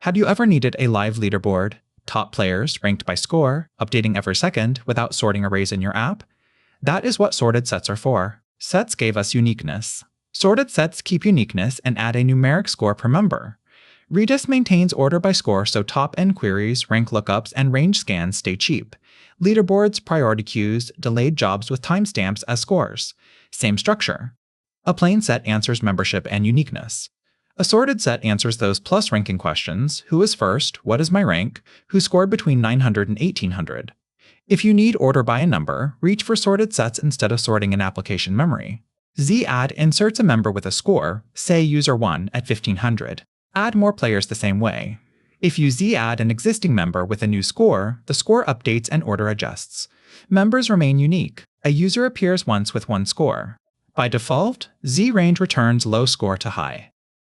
Had you ever needed a live leaderboard, top players ranked by score, updating every second without sorting arrays in your app? That is what sorted sets are for. Sets gave us uniqueness. Sorted sets keep uniqueness and add a numeric score per member. Redis maintains order by score so top-end queries, rank lookups, and range scans stay cheap. Leaderboards, priority queues, delayed jobs with timestamps as scores. Same structure. A plain set answers membership and uniqueness. A sorted set answers those plus ranking questions: who is first, what is my rank, who scored between 900 and 1800. If you need order by a number, reach for sorted sets instead of sorting in application memory. ZADD inserts a member with a score, say user 1 at 1500. Add more players the same way. If you ZADD an existing member with a new score, the score updates and order adjusts. Members remain unique. A user appears once with one score. By default, ZRange returns low score to high.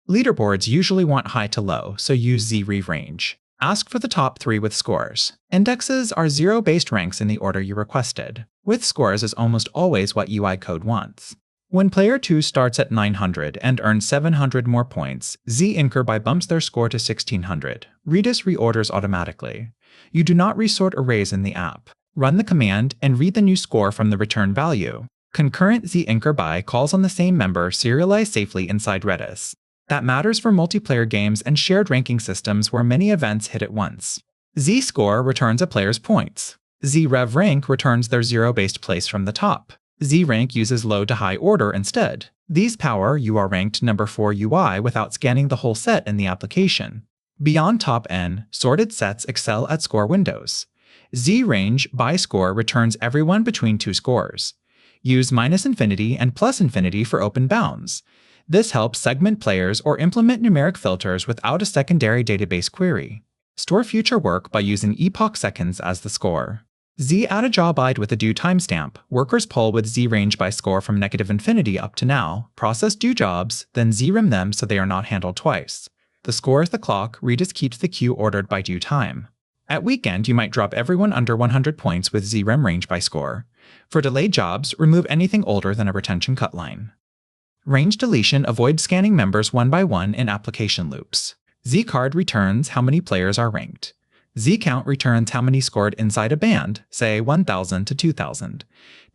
Leaderboards usually want high to low, so use ZREVRANGE. Ask for the top 3 with scores. Indexes are zero-based ranks in the order you requested. With scores is almost always what UI code wants. When player 2 starts at 900 and earns 700 more points, ZINCRBY bumps their score to 1600. Redis reorders automatically. You do not resort arrays in the app. Run the command and read the new score from the return value. Concurrent ZINCRBY calls on the same member serialized safely inside Redis. That matters for multiplayer games and shared ranking systems where many events hit at once. ZSCORE returns a player's points. ZREVRANK returns their zero-based place from the top. ZRANK uses low to high order instead. These power you are ranked number 4 UI without scanning the whole set in the application. Beyond top N, sorted sets excel at score windows. ZRANGEBYSCORE returns everyone between 2 scores. Use -infinity and +infinity for open bounds. This helps segment players or implement numeric filters without a secondary database query. Store future work by using epoch seconds as the score. ZADD a job ID with a due timestamp. Workers poll with ZRANGEBYSCORE from -infinity up to now, process due jobs, then ZREM them so they are not handled twice. The score is the clock. Redis keeps the queue ordered by due time. At weekend, you might drop everyone under 100 points with ZREMRANGEBYSCORE. For delayed jobs, remove anything older than a retention cut line. Range deletion avoids scanning members one by one in application loops. ZCARD returns how many players are ranked. ZCOUNT returns how many scored inside a band, say 1000 to 2000.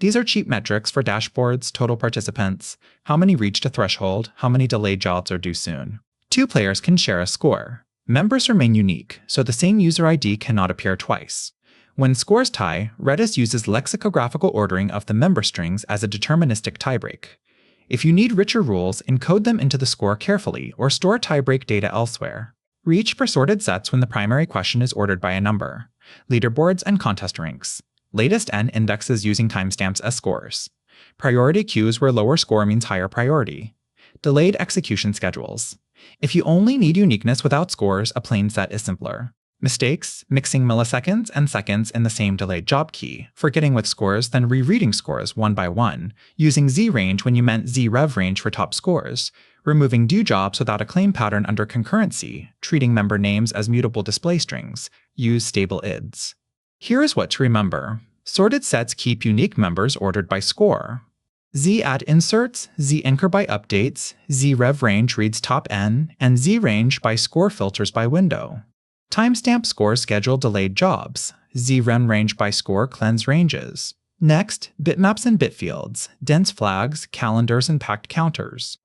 These are cheap metrics for dashboards, total participants, how many reached a threshold, how many delayed jobs are due soon. 2 players can share a score. Members remain unique, so the same user ID cannot appear twice. When scores tie, Redis uses lexicographical ordering of the member strings as a deterministic tiebreak. If you need richer rules, encode them into the score carefully or store tiebreak data elsewhere. Reach for sorted sets when the primary question is ordered by a number. Leaderboards and contest ranks. Latest N indexes using timestamps as scores. Priority queues where lower score means higher priority. Delayed execution schedules. If you only need uniqueness without scores, a plain set is simpler. Mistakes, mixing milliseconds and seconds in the same delayed job key, forgetting with scores then rereading scores one by one, using ZRange when you meant ZREVRANGE for top scores, removing due jobs without a claim pattern under concurrency, treating member names as mutable display strings, use stable IDs. Here is what to remember. Sorted sets keep unique members ordered by score. ZADD inserts, ZINCRBY updates, ZREVRANGE reads top N, and ZRANGEBYSCORE filters by window. Timestamp scores schedule delayed jobs. ZREMRANGEBYSCORE cleanse ranges. Next, bitmaps and bitfields, dense flags, calendars, and packed counters.